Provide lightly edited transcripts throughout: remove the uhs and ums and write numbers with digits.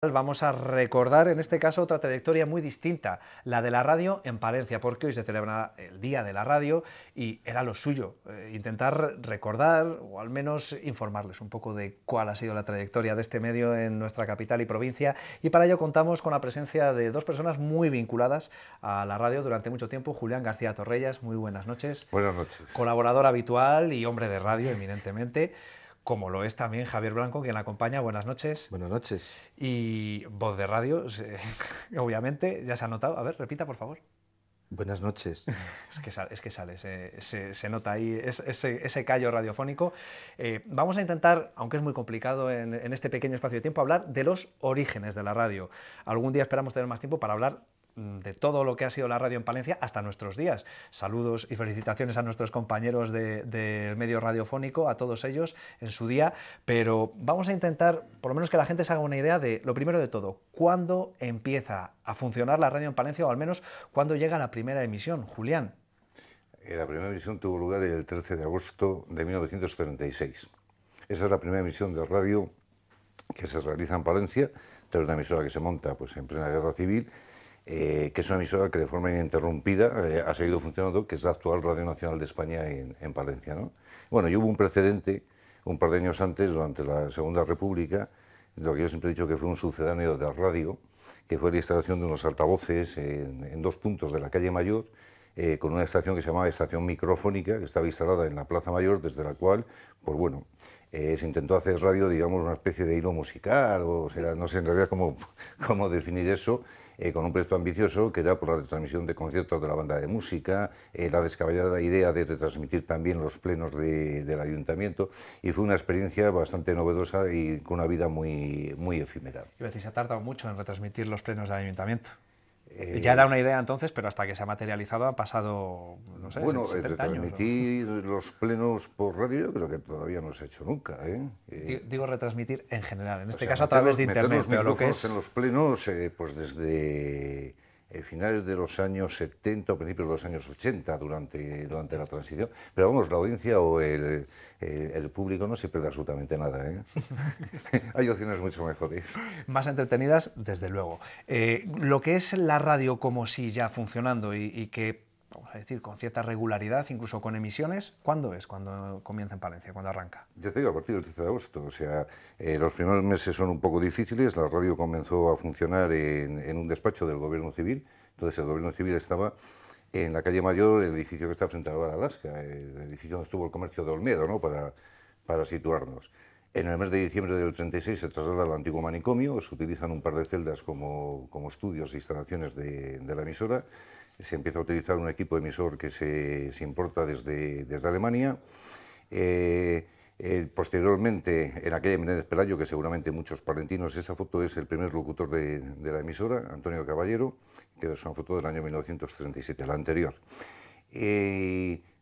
Vamos a recordar en este caso otra trayectoria muy distinta, la de la radio en Palencia, porque hoy se celebra el Día de la Radio y era lo suyo, intentar recordar o al menos informarles un poco de cuál ha sido la trayectoria de este medio en nuestra capital y provincia, y para ello contamos con la presencia de dos personas muy vinculadas a la radio durante mucho tiempo. Julián García Torrellas, muy buenas noches. Buenas noches. Colaborador habitual y hombre de radio, eminentemente. Como lo es también Javier Blanco, quien la acompaña. Buenas noches. Buenas noches. Y voz de radio, obviamente, ya se ha notado. A ver, repita, por favor. Buenas noches. Es que sale, se nota ahí ese callo radiofónico. Vamos a intentar, aunque es muy complicado en este pequeño espacio de tiempo, hablar de los orígenes de la radio. Algún día esperamos tener más tiempo para hablar de todo lo que ha sido la radio en Palencia hasta nuestros días. Saludos y felicitaciones a nuestros compañeros del medio radiofónico, a todos ellos en su día, pero vamos a intentar, por lo menos que la gente se haga una idea de, lo primero de todo, ¿cuándo empieza a funcionar la radio en Palencia, o al menos cuándo llega la primera emisión? Julián. La primera emisión tuvo lugar el 13 de agosto de 1936. Esa es la primera emisión de radio que se realiza en Palencia, tras una emisora que se monta pues, en plena guerra civil, que es una emisora que de forma ininterrumpida ha seguido funcionando, que es la actual Radio Nacional de España en Palencia, ¿no? Bueno, y hubo un precedente un par de años antes, durante la Segunda República, lo que yo siempre he dicho que fue un sucedáneo de la radio, que fue la instalación de unos altavoces en dos puntos de la calle Mayor, con una estación que se llamaba Estación Microfónica, que estaba instalada en la Plaza Mayor, desde la cual, pues bueno, se intentó hacer radio, digamos, una especie de hilo musical, o sea, no sé en realidad cómo definir eso, con un proyecto ambicioso que era por la retransmisión de conciertos de la banda de música, la descabellada idea de retransmitir también los plenos del ayuntamiento, y fue una experiencia bastante novedosa y con una vida muy efímera. Y decir, se ha tardado mucho en retransmitir los plenos del ayuntamiento. Ya era una idea entonces, pero hasta que se ha materializado han pasado, no sé, bueno, 70 años. Retransmitir los plenos por radio yo creo que todavía no se ha hecho nunca. Digo retransmitir en general, en este sea, caso a través de internet. Los pero lo que es... en los plenos, pues desde finales de los años 70 o principios de los años 80, durante la transición. Pero vamos, la audiencia o el público no se pierde absolutamente nada. Hay opciones mucho mejores. Más entretenidas, desde luego. Lo que es la radio como si ya funcionando y que, vamos a decir, con cierta regularidad, incluso con emisiones, ¿cuándo es? ¿Cuándo comienza en Palencia? ¿Cuándo arranca? Ya te digo, a partir del 13 de agosto. O sea, los primeros meses son un poco difíciles. La radio comenzó a funcionar en un despacho del Gobierno Civil. Entonces el Gobierno Civil estaba en la calle Mayor, el edificio que está frente a la Bar Alaska, el edificio donde estuvo el comercio de Olmedo, ¿no? para situarnos. En el mes de diciembre del 36 se traslada al antiguo manicomio, se utilizan un par de celdas como estudios e instalaciones de la emisora, se empieza a utilizar un equipo emisor que se importa desde Alemania. Posteriormente, en aquella Menéndez Pelayo, que seguramente muchos palentinos, esa foto es el primer locutor de la emisora, Antonio Caballero, que es una foto del año 1937, la anterior.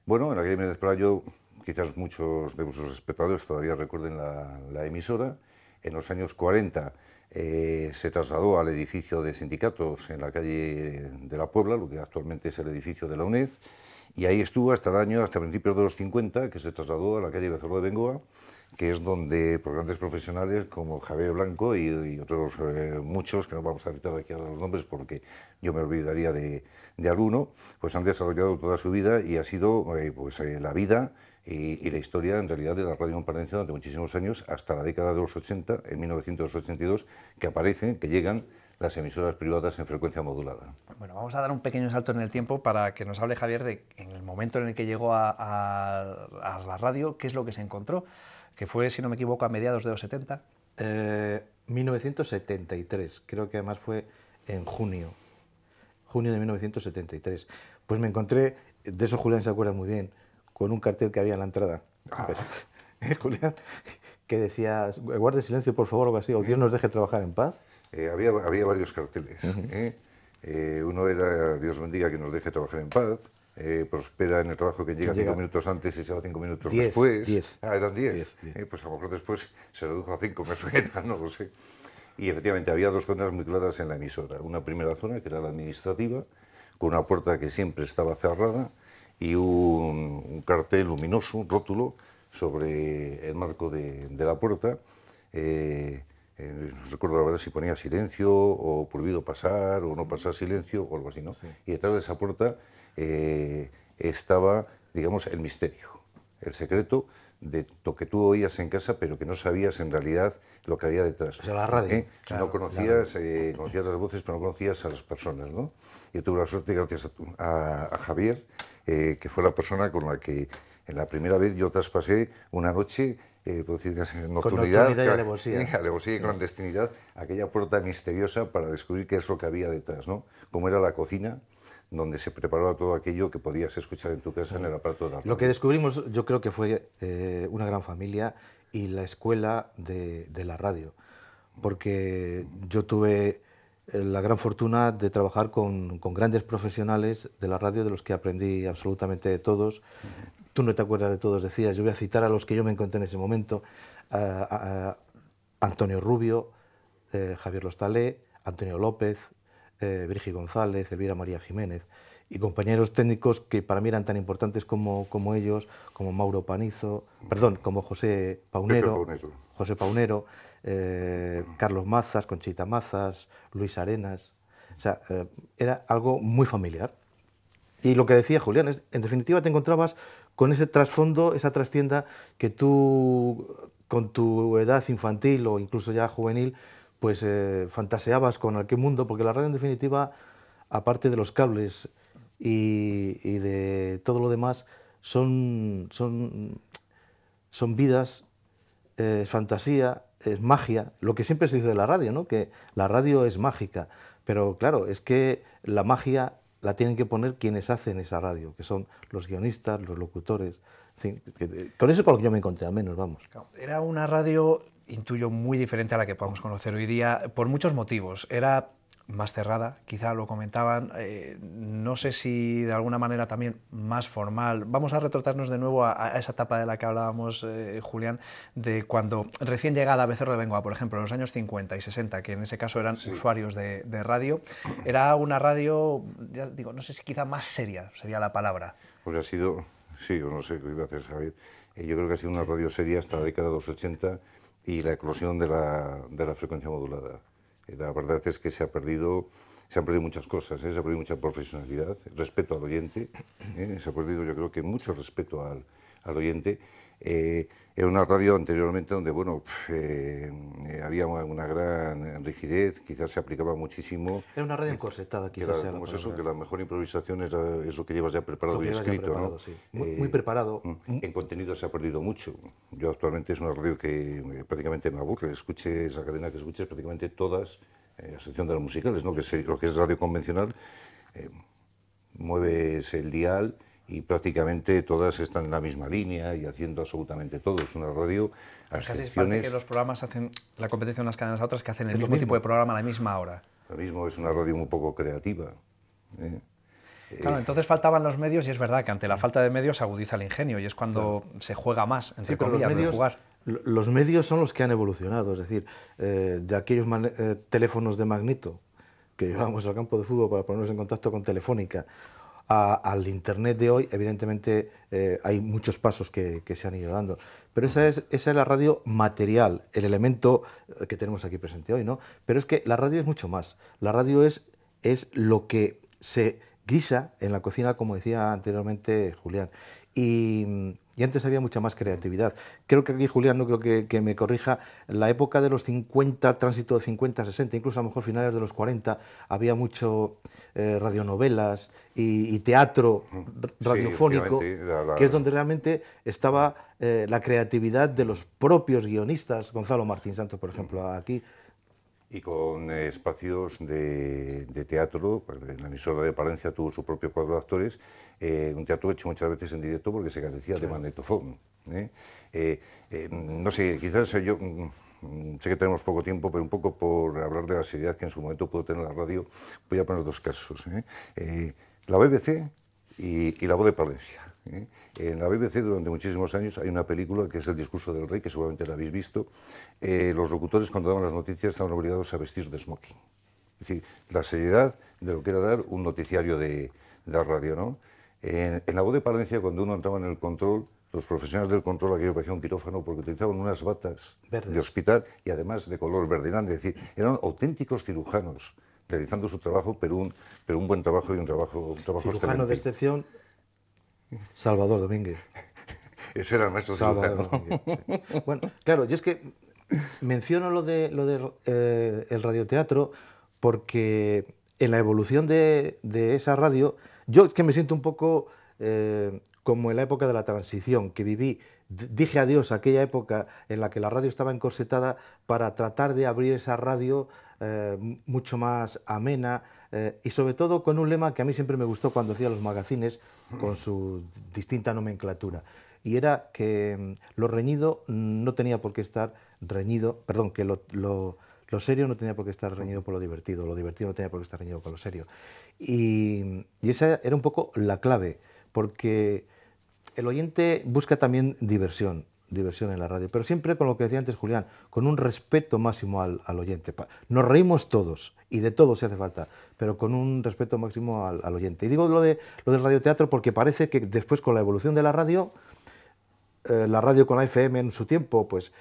Bueno, en aquella Menéndez Pelayo, quizás muchos de vuestros espectadores todavía recuerden la emisora. En los años 40 se trasladó al edificio de sindicatos en la calle de la Puebla, lo que actualmente es el edificio de la UNED, y ahí estuvo hasta principios de los 50, que se trasladó a la calle Becerro de Bengoa, que es donde por grandes profesionales como Javier Blanco y otros muchos, que no vamos a citar aquí ahora los nombres porque yo me olvidaría de alguno, pues han desarrollado toda su vida y ha sido la vida y la historia en realidad de la radio en Palencia durante muchísimos años, hasta la década de los 80, en 1982, que llegan las emisoras privadas en frecuencia modulada. Bueno, vamos a dar un pequeño salto en el tiempo para que nos hable Javier de, en el momento en el que llegó a la radio, qué es lo que se encontró, que fue, si no me equivoco, a mediados de los 70. 1973, creo que además fue en junio de 1973. Pues me encontré, de eso Julián se acuerda muy bien, con un cartel que había en la entrada. Julián, que decía, guarde silencio por favor, o algo así, o Dios nos deje trabajar en paz. Había varios carteles. Uno era Dios bendiga que nos deje trabajar en paz, prospera en el trabajo que llega 5 minutos antes y se va 5 minutos después. 10. Eran 10. Pues a lo mejor después se redujo a 5, me suena, no lo sé. Y efectivamente había dos zonas muy claras en la emisora. Una primera zona, que era la administrativa, con una puerta que siempre estaba cerrada y un cartel luminoso, un rótulo, sobre el marco de la puerta, no recuerdo la verdad si ponía silencio o prohibido pasar o no pasar silencio o algo así, ¿no? Sí. Y detrás de esa puerta estaba, digamos, el misterio, el secreto de lo que tú oías en casa, pero que no sabías en realidad lo que había detrás. O sea, la radio. Claro, no conocías, conocías las voces, pero no conocías a las personas, ¿no? Yo tuve la suerte, gracias a Javier, que fue la persona con la que en la primera vez yo traspasé una noche, puedo decir, nocturnidad y alevosía. Y clandestinidad, aquella puerta misteriosa para descubrir qué es lo que había detrás, ¿no? Cómo era la cocina, donde se preparaba todo aquello que podías escuchar en tu casa en el aparato de la radio. Lo que descubrimos yo creo que fue una gran familia y la escuela de la radio, porque yo tuve la gran fortuna de trabajar con grandes profesionales de la radio, de los que aprendí absolutamente de todos. Tú no te acuerdas de todos, decías, yo voy a citar a los que yo me encontré en ese momento, Antonio Rubio, Javier Lostalé, Antonio López, Virgi González, Elvira María Jiménez, y compañeros técnicos que para mí eran tan importantes como ellos, como Mauro Panizo, perdón, como José Paunero, Carlos Mazas, Conchita Mazas, Luis Arenas. O sea, era algo muy familiar. Y lo que decía Julián, es, en definitiva te encontrabas con ese trasfondo, esa trastienda que tú, con tu edad infantil o incluso ya juvenil, pues fantaseabas con aquel mundo, porque la radio en definitiva, aparte de los cables y de todo lo demás, son vidas, es fantasía, es magia, lo que siempre se dice de la radio, ¿no? Que la radio es mágica, pero claro, es que la magia la tienen que poner quienes hacen esa radio, que son los guionistas, los locutores. En fin, con eso con lo que yo me encontré, al menos, vamos. Era una radio, intuyo, muy diferente a la que podemos conocer hoy día, por muchos motivos. Era más cerrada, quizá lo comentaban, no sé si de alguna manera también más formal. Vamos a retrotraernos de nuevo a esa etapa de la que hablábamos, Julián, de cuando recién llegada a Becerro de Bengoa, por ejemplo, en los años 50 y 60, que en ese caso eran usuarios de radio. Era una radio, ya digo, no sé si quizá más seria sería la palabra. Pues ha sido, sí, o no sé qué iba a hacer Javier, yo creo que ha sido una radio seria hasta la década de los 80 y la eclosión de la frecuencia modulada. La verdad es que se han perdido muchas cosas, se ha perdido mucha profesionalidad, respeto al oyente, se ha perdido yo creo que mucho respeto al oyente. Era una radio anteriormente donde bueno, había una gran rigidez, quizás se aplicaba muchísimo. Era una radio encorsetada, quizás sea la palabra. Eso, que la mejor improvisación es lo que llevas ya preparado y escrito, ¿no? Sí. Muy preparado. En contenido se ha perdido mucho. Yo actualmente es una radio que prácticamente me aburre. Escuches la cadena que escuches, prácticamente todas, a excepción de los musicales, ¿no? Lo que es radio convencional, mueves el dial y prácticamente todas están en la misma línea y haciendo absolutamente todo. Es una radio a excepciones. Casi parece que los programas hacen la competencia unas cadenas a otras, que hacen el mismo tipo de programa a la misma hora. Lo mismo, es una radio un poco creativa. Claro, entonces faltaban los medios y es verdad que ante la falta de medios se agudiza el ingenio y es cuando se juega más, entre comillas, de jugar. Los medios son los que han evolucionado, es decir, de aquellos teléfonos de magnito que llevábamos al campo de fútbol para ponernos en contacto con Telefónica, al Internet de hoy, evidentemente hay muchos pasos que se han ido dando. Pero esa es la radio material, el elemento que tenemos aquí presente hoy, ¿no? Pero es que la radio es mucho más. La radio es lo que se guisa en la cocina, como decía anteriormente Julián. Y antes había mucha más creatividad. Creo que aquí, Julián, no creo que me corrija, la época de los 50, tránsito de 50, 60, incluso a lo mejor finales de los 40, había mucho radionovelas y teatro radiofónico, que es donde realmente estaba la creatividad de los propios guionistas, Gonzalo Martín Santos, por ejemplo, aquí. Y con espacios de teatro, en la emisora de Palencia tuvo su propio cuadro de actores, un teatro hecho muchas veces en directo porque se carecía de magnetofón. No sé, quizás yo sé que tenemos poco tiempo, pero un poco por hablar de la seriedad que en su momento pudo tener la radio, voy a poner dos casos. La BBC y La Voz de Palencia. En la BBC durante muchísimos años hay una película que es El discurso del rey, que seguramente la habéis visto. Los locutores cuando daban las noticias estaban obligados a vestir de smoking. Es decir, la seriedad de lo que era dar un noticiario de radio, ¿no? En La Voz de Palencia, cuando uno entraba en el control, los profesionales del control, aquello parecía un quirófano porque utilizaban unas batas Verdes. de hospital y además de color verde. Es decir, eran auténticos cirujanos realizando su trabajo, pero un buen trabajo y un trabajo Cirujano de excelente. excepción, Salvador Domínguez. Ese era el maestro Salvador cirujano. Domínguez, sí. Bueno, claro, yo es que menciono lo de el radioteatro porque en la evolución de esa radio, yo es que me siento un poco como en la época de la transición, que viví, dije adiós a aquella época en la que la radio estaba encorsetada para tratar de abrir esa radio mucho más amena y sobre todo con un lema que a mí siempre me gustó cuando hacía los magazines con su distinta nomenclatura. Y era que lo reñido no tenía por qué estar reñido, perdón, que lo serio no tenía por qué estar reñido por lo divertido no tenía por qué estar reñido con lo serio. Y esa era un poco la clave, porque el oyente busca también diversión en la radio, pero siempre con lo que decía antes Julián, con un respeto máximo al oyente. Nos reímos todos, y de todo se hace falta, pero con un respeto máximo al oyente. Y digo lo del radioteatro porque parece que después con la evolución de la radio con la FM en su tiempo pues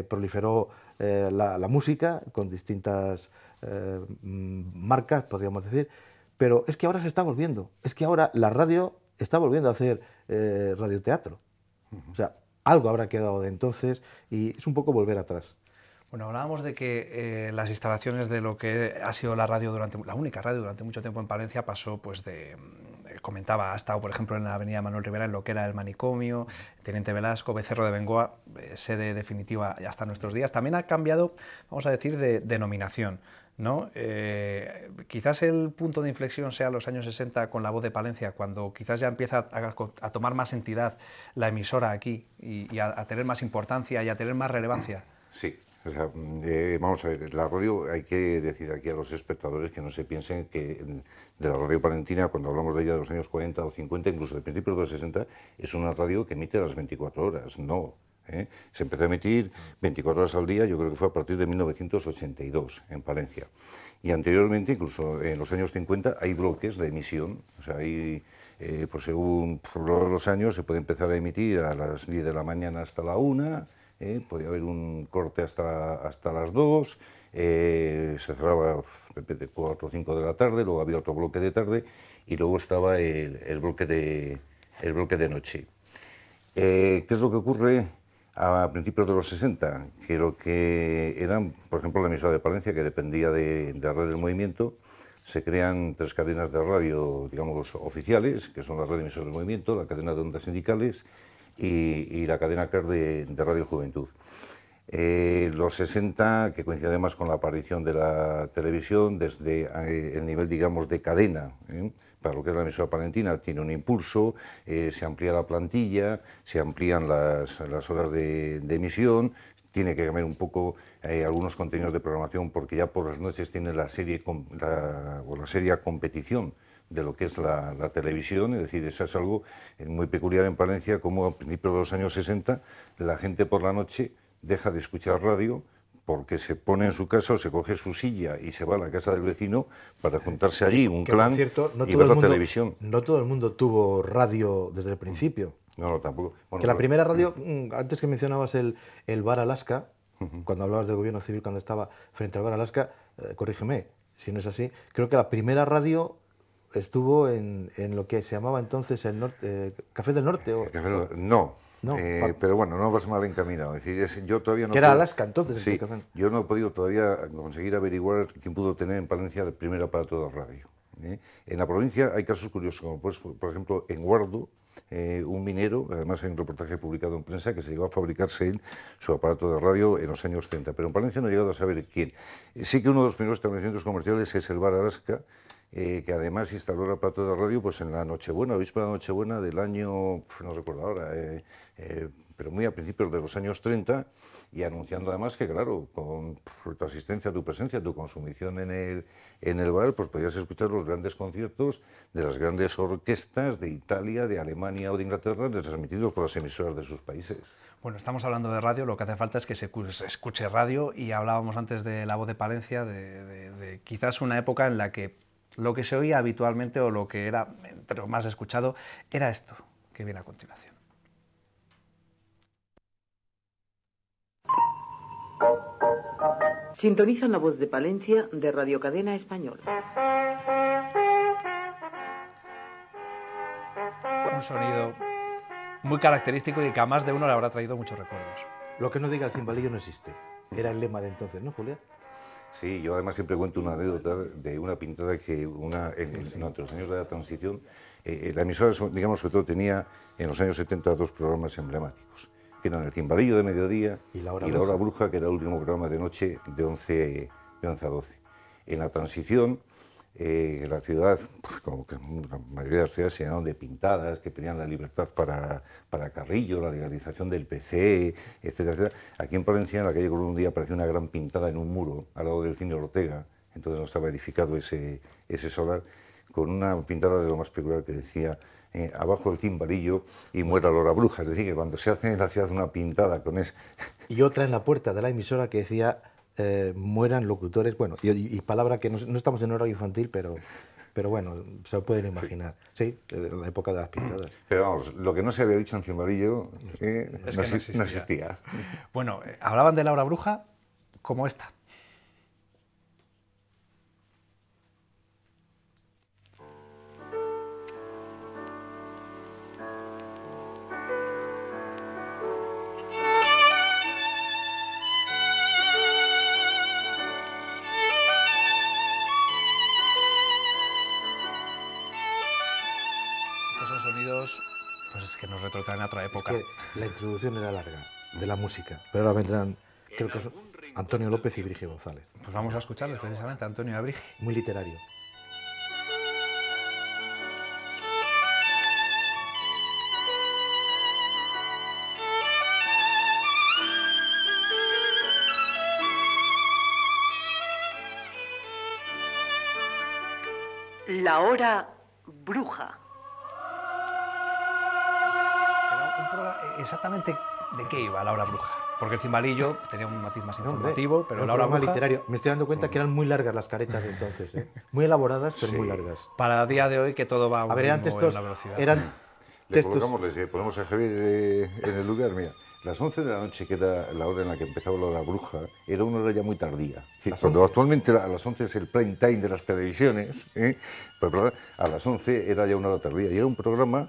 proliferó la música con distintas marcas, podríamos decir, pero es que ahora se está volviendo, es que ahora la radio está volviendo a hacer radioteatro. O sea, algo habrá quedado de entonces y es un poco volver atrás. Bueno, hablábamos de que las instalaciones de lo que ha sido la radio la única radio durante mucho tiempo en Palencia pasó pues comentaba, ha estado por ejemplo en la avenida Manuel Rivera en lo que era el manicomio, Teniente Velasco, Becerro de Bengoa, sede definitiva hasta nuestros días. También ha cambiado, vamos a decir, de denominación, ¿no? Quizás el punto de inflexión sea los años 60 con La Voz de Palencia, cuando quizás ya empieza a tomar más entidad la emisora aquí y a tener más importancia y a tener más relevancia. Sí. O sea, vamos a ver, la radio, hay que decir aquí a los espectadores que no se piensen que de la radio palentina, cuando hablamos de ella de los años 40 o 50, incluso de principios de los 60, es una radio que emite a las 24 horas. No. Se empezó a emitir 24 horas al día, yo creo que fue a partir de 1982 en Palencia. Y anteriormente, incluso en los años 50, hay bloques de emisión. O sea, hay, pues según los años, se puede empezar a emitir a las 10 de la mañana hasta la 1. Podía haber un corte hasta las 2, se cerraba de 4 o 5 de la tarde, luego había otro bloque de tarde y luego estaba el bloque de noche. ¿Qué es lo que ocurre a principios de los 60? Que lo que eran, por ejemplo, la emisora de Palencia, que dependía de la red del movimiento, se crean 3 cadenas de radio, digamos, oficiales, que son la red de emisoras del movimiento, la cadena de ondas sindicales y la cadena CAR de Radio Juventud. Los 60, que coincide además con la aparición de la televisión, desde el nivel, digamos, de cadena, para lo que es la emisora palentina, tiene un impulso, se amplía la plantilla, se amplían las horas de emisión, tiene que cambiar un poco algunos contenidos de programación, porque ya por las noches tiene la seria competición de lo que es la televisión. Es decir, eso es algo muy peculiar en Palencia, como a principios de los años 60 la gente por la noche deja de escuchar radio porque se pone en su casa o se coge su silla y se va a la casa del vecino para juntarse allí, un clan, cierto, y ver la televisión. No todo el mundo tuvo radio desde el principio. No, tampoco. Bueno, que la primera radio, antes que mencionabas el Bar Alaska, cuando hablabas del gobierno civil, cuando estaba frente al Bar Alaska, corrígeme, si no es así, creo que la primera radio estuvo en lo que se llamaba entonces el Café del Norte. No, no pero bueno, no vas mal encaminado. Es decir, yo todavía no que era Alaska entonces. Sí, yo no he podido todavía conseguir averiguar quién pudo tener en Palencia el primer aparato de radio. En la provincia hay casos curiosos, como pues, por ejemplo en Guardo, un minero, además hay un reportaje publicado en prensa que se llegó a fabricarse él su aparato de radio en los años 30, pero en Palencia no he llegado a saber quién. Sí que uno de los primeros establecimientos comerciales es el Bar Alaska, que además instaló el aparato de radio pues en la Nochebuena, víspera de Nochebuena del año, no recuerdo ahora, pero muy a principios de los años 30, y anunciando además que, claro, con tu asistencia, tu presencia, tu consumición en el bar, pues podías escuchar los grandes conciertos de las grandes orquestas de Italia, de Alemania o de Inglaterra, transmitidos por las emisoras de sus países. Bueno, estamos hablando de radio, lo que hace falta es que se escuche radio, y hablábamos antes de La Voz de Palencia, de quizás una época en la que lo que se oía habitualmente o lo que era entre lo más escuchado era esto que viene a continuación. Sintonizan La Voz de Palencia de Radio Cadena Española. Un sonido muy característico y que a más de uno le habrá traído muchos recuerdos. Lo que no diga el cimbalillo no existe. Era el lema de entonces, ¿no, Julián? Sí, yo además siempre cuento una anécdota de una pintada que entre los años de la transición, la emisora, digamos, sobre todo tenía en los años 70 dos programas emblemáticos, que eran El Cimbalillo de Mediodía y La Hora Bruja, que era el último programa de noche de 11 a 12. En la transición, la ciudad, pues, como que la mayoría de las ciudades se llenaron de pintadas que pedían la libertad para Carrillo, la legalización del PC, etcétera, etcétera. Aquí en Palencia, en la calle Colón, un día apareció una gran pintada en un muro al lado del cine Ortega, entonces no estaba edificado ese solar, con una pintada de lo más peculiar que decía abajo el Cimbalillo y muera la Hora Bruja. Es decir, que cuando se hace en la ciudad una pintada con ese... Y otra en la puerta de la emisora que decía mueran locutores, bueno, y palabra que no estamos en horario infantil, pero bueno, se lo pueden imaginar. Sí, en la época de las pintadas. Pero vamos, lo que no se había dicho en Cimbalillo Es que no existía. Bueno, hablaban de La Hora Bruja como esta. Estos son sonidos, pues es que nos retrotraen a otra época. Es que la introducción era larga, de la música, pero ahora vendrán, creo que son Antonio López y Brigi González. Pues vamos a escucharles precisamente a Antonio Abrigi. Muy literario. La Hora Bruja. Era un programa, exactamente de qué iba La Hora Bruja, porque el Cimbalillo tenía un matiz más informativo, pero era La Hora un programa Bruja... literario. Me estoy dando cuenta que eran muy largas las caretas de entonces, ¿eh? Muy elaboradas, pero muy largas. Para el día de hoy que todo va a un A ver, ritmo antes y estos una velocidad. eran textos... Ponemos a Javier en el lugar, mira. Las 11 de la noche, que era la hora en la que empezaba La Hora Bruja, era una hora ya muy tardía. Cuando actualmente a las 11 es el prime time de las televisiones, pero a las 11 era ya una hora tardía. Y era un programa,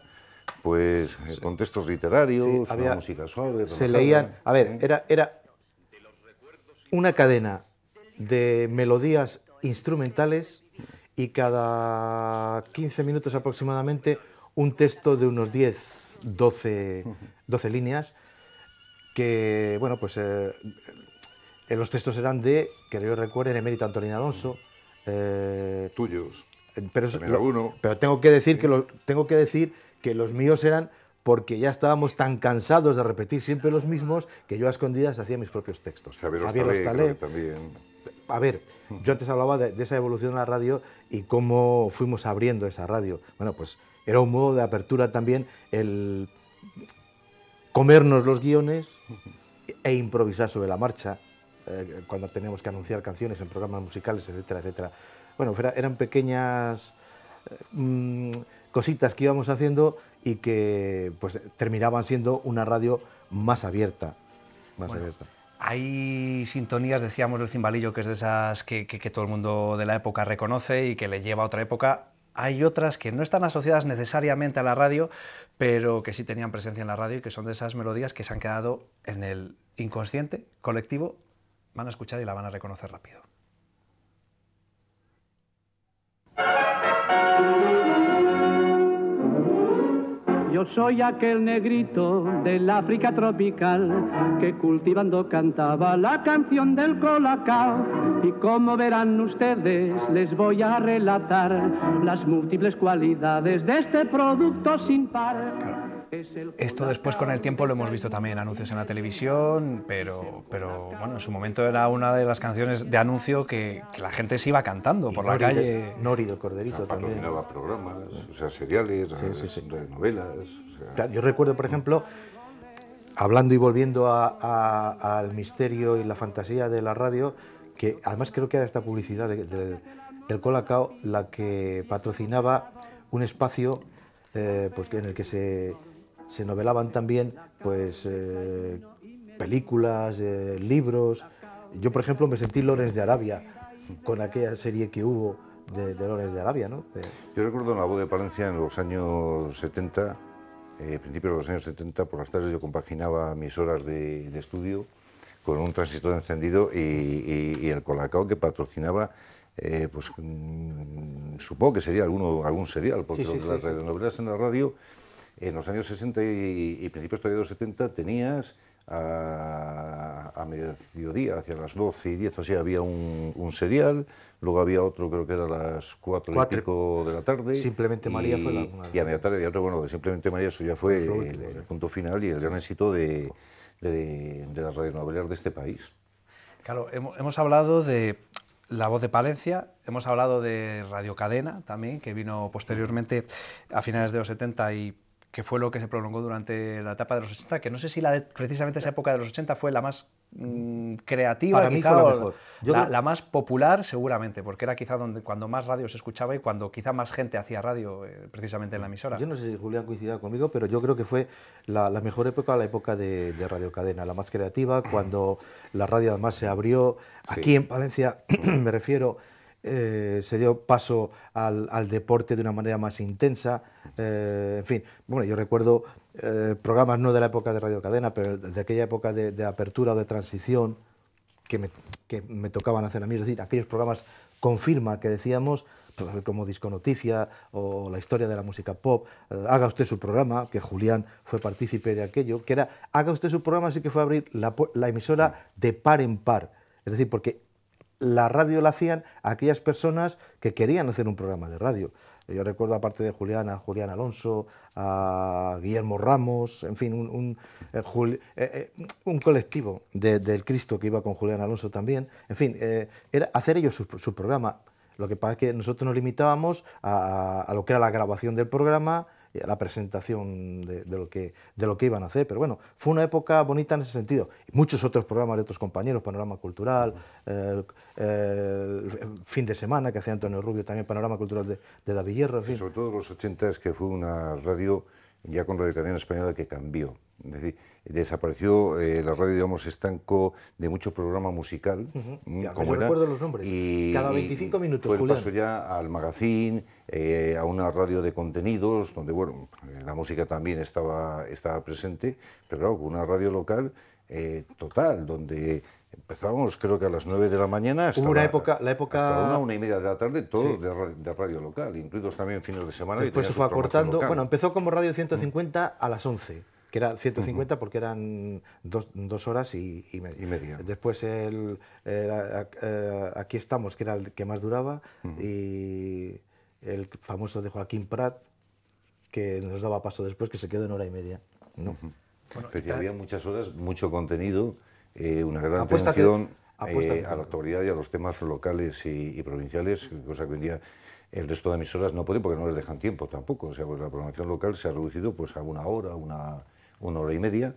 pues, con textos literarios, Sí, había- una música suave. Se relajada, leían... A ver, era una cadena de melodías instrumentales y cada 15 minutos aproximadamente un texto de unos 10, 12 líneas que, bueno, pues los textos eran de, que yo recuerde, el emérito Antonín Alonso. tuyos. Pero, También alguno. pero tengo que decir que los míos eran porque ya estábamos tan cansados de repetir siempre los mismos que yo a escondidas hacía mis propios textos. Javier Hostalé, creo que también. A ver, yo antes hablaba de esa evolución de la radio y cómo fuimos abriendo esa radio. Bueno, pues era un modo de apertura también el comernos los guiones e improvisar sobre la marcha cuando teníamos que anunciar canciones en programas musicales, etcétera, etcétera. Bueno, eran pequeñas cositas que íbamos haciendo y que pues terminaban siendo una radio más abierta. Hay sintonías, decíamos, del Cimbalillo, que es de esas que todo el mundo de la época reconoce y que le lleva a otra época. Hay otras que no están asociadas necesariamente a la radio, pero que sí tenían presencia en la radio y que son de esas melodías que se han quedado en el inconsciente colectivo. Van a escuchar y la van a reconocer rápido. Yo soy aquel negrito del África tropical que cultivando cantaba la canción del colacao. Y como verán ustedes, les voy a relatar las múltiples cualidades de este producto sin par. Claro. Esto después con el tiempo lo hemos visto también en anuncios en la televisión, pero bueno, en su momento era una de las canciones de anuncio que la gente se iba cantando por la calle. Nori del Corderito también. Patrocinaba programas, o sea, seriales, novelas. O sea... Claro, yo recuerdo, por ejemplo, hablando y volviendo al misterio y la fantasía de la radio, que además creo que era esta publicidad del Colacao la que patrocinaba un espacio pues, en el que se novelaban también pues, películas, libros, Yo, por ejemplo, me sentí Lawrence de Arabia con aquella serie que hubo de Lawrence de Arabia, ¿no? Yo recuerdo en La Voz de Palencia en los años 70, principios de los años 70, por las tardes yo compaginaba mis horas de estudio con un transistor encendido y el Colacao que patrocinaba, pues supongo que sería algún serial, porque las radionovelas en la radio, en los años 60 y principios todavía de los 70, tenías a mediodía, hacia las 12 y 10, o sea, había un serial, luego había otro, creo que era a las 4 y pico de la tarde. Simplemente María fue la... Y a media tarde, y otro, bueno, de Simplemente María, eso ya fue el punto final y el gran éxito de las radionovelas de este país. Claro, hemos hablado de La Voz de Palencia, hemos hablado de Radio Cadena también, que vino posteriormente a finales de los 70 y que fue lo que se prolongó durante la etapa de los 80, que no sé si precisamente esa época de los 80 fue la más creativa, para mí quizá, fue la mejor. La más popular seguramente, porque era quizá cuando más radio se escuchaba y cuando quizá más gente hacía radio precisamente en la emisora. Yo no sé si Julián coincidirá conmigo, pero yo creo que fue la mejor época, la época de Radio Cadena, la más creativa, cuando la radio además se abrió. Aquí en Palencia, me refiero, se dio paso al deporte de una manera más intensa, en fin, bueno, yo recuerdo programas no de la época de Radio Cadena, pero de aquella época de apertura o de transición que me tocaban hacer a mí, es decir, aquellos programas con firma que decíamos, como Disco Noticia o la historia de la música pop, haga usted su programa, que Julián fue partícipe de aquello, que era, haga usted su programa, así que fue a abrir la emisora de par en par, es decir, porque la radio la hacían aquellas personas que querían hacer un programa de radio. Yo recuerdo, aparte de Julián, a Julián Alonso, a Guillermo Ramos, en fin, un colectivo del Cristo que iba con Julián Alonso también. En fin, era hacer ellos su programa. Lo que pasa es que nosotros nos limitábamos a lo que era la grabación del programa, a la presentación de lo que iban a hacer. Pero bueno, fue una época bonita en ese sentido. Muchos otros programas de otros compañeros, Panorama Cultural, Fin de Semana, que hacía Antonio Rubio, también Panorama Cultural de David Hierro, en fin. Sobre todo los 80 es que fue una radio, ya con Radio Cadena Española, que cambió. Es decir, desapareció la radio, digamos, estanco de mucho programa musical. Como yo recuerdo los nombres. Cada 25 minutos, fue el Julián. paso ya al magazine, a una radio de contenidos, donde, bueno, la música también estaba presente, pero claro, con una radio local total, donde empezábamos, creo que a las 9 de la mañana hasta, hubo una época, la época... hasta 1:30 de la tarde, todo de radio local, incluidos también fines de semana. Después se fue acortando. Bueno, empezó como Radio 150 a las 11. Que era 150 porque eran 2 horas y media. Después Aquí estamos, que era el que más duraba, y el famoso de Joaquín Prat, que nos daba paso después, que se quedó en 1:30. ¿No? Bueno, pero había muchas horas, mucho contenido, una gran atención a la actualidad y a los temas locales y provinciales, cosa que hoy en día el resto de emisoras no pueden porque no les dejan tiempo tampoco. O sea, pues la programación local se ha reducido pues a 1 hora, una hora y media,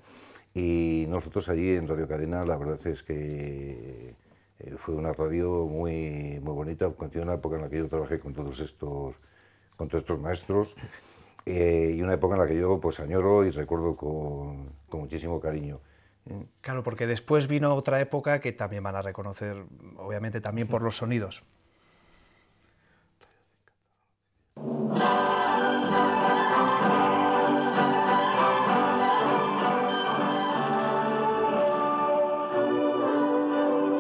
y nosotros allí en Radio Cadena la verdad es que fue una radio muy bonita, coincidió una época en la que yo trabajé con todos estos maestros, y una época en la que yo pues añoro y recuerdo con muchísimo cariño. Claro, porque después vino otra época que también van a reconocer, obviamente también por los sonidos.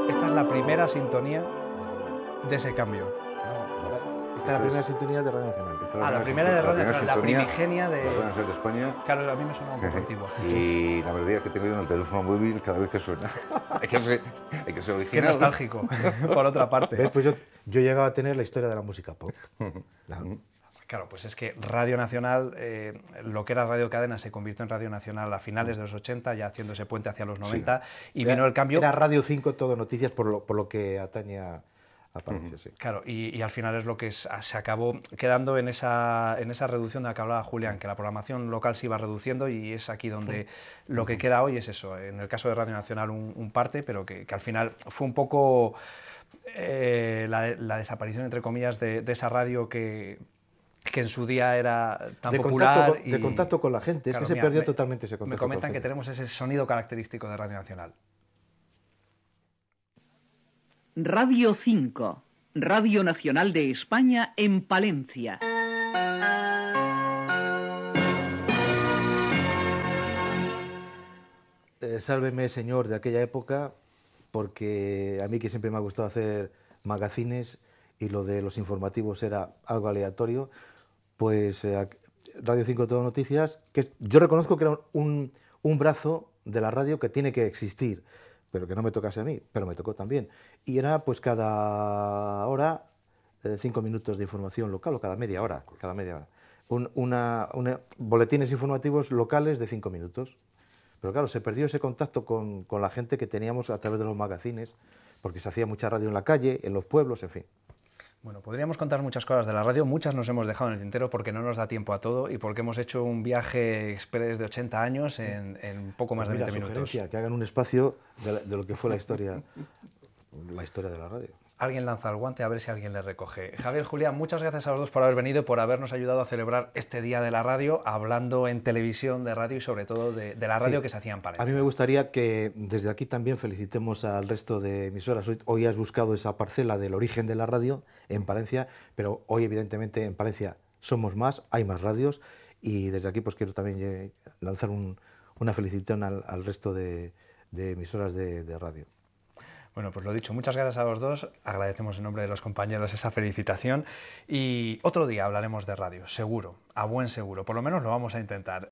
Esta es la primera sintonía de ese cambio. Esta es la primera sintonía de Radio Nacional. La primera de Radio Nacional, la primigenia de Radio Nacional de España. Claro, a mí me suena un poco antigua. Y la melodía que tengo yo en el teléfono móvil cada vez que suena. hay que ser original. Qué nostálgico, por otra parte. ¿Ves? Pues yo llegaba a tener la historia de la música pop. Claro, pues es que Radio Nacional, lo que era Radio Cadena se convirtió en Radio Nacional a finales de los 80, ya haciendo ese puente hacia los 90, y vino el cambio... Era Radio 5 Todo Noticias por lo que atañe a Palencia, sí. Claro, y al final es lo que se acabó quedando en esa reducción de la que hablaba Julián, que la programación local se iba reduciendo, y es aquí donde lo que queda hoy es eso. En el caso de Radio Nacional un parte, pero que al final fue un poco la desaparición, entre comillas, de esa radio que en su día era tan popular. De contacto con la gente, claro, es que se perdió totalmente ese contacto. Me comentan que tenemos ese sonido característico de Radio Nacional. Radio 5, Radio Nacional de España en Palencia. Sálveme, señor, de aquella época, porque a mí, que siempre me ha gustado hacer magazines y lo de los informativos era algo aleatorio, pues Radio 5 Todo Noticias, que yo reconozco que era un brazo de la radio que tiene que existir, pero que no me tocase a mí, pero me tocó también. Y era pues cada hora 5 minutos de información local, o cada media hora. Boletines informativos locales de 5 minutos. Pero claro, se perdió ese contacto con la gente que teníamos a través de los magazines, porque se hacía mucha radio en la calle, en los pueblos, en fin. Bueno, podríamos contar muchas cosas de la radio, muchas nos hemos dejado en el tintero porque no nos da tiempo a todo y porque hemos hecho un viaje express de 80 años en poco más de 20 minutos. Que hagan un espacio de lo que fue la historia de la radio. Alguien lanza el guante, a ver si alguien le recoge. Javier, Julián, muchas gracias a los dos por haber venido y por habernos ayudado a celebrar este Día de la Radio, hablando en televisión de radio y sobre todo de la radio que se hacía en Palencia. A mí me gustaría que desde aquí también felicitemos al resto de emisoras. Hoy has buscado esa parcela del origen de la radio en Palencia, pero hoy evidentemente en Palencia somos más, hay más radios, y desde aquí pues quiero también lanzar una felicitación al resto de emisoras de radio. Bueno, pues lo dicho, muchas gracias a los dos, agradecemos en nombre de los compañeros esa felicitación y otro día hablaremos de radio, seguro, a buen seguro, por lo menos lo vamos a intentar.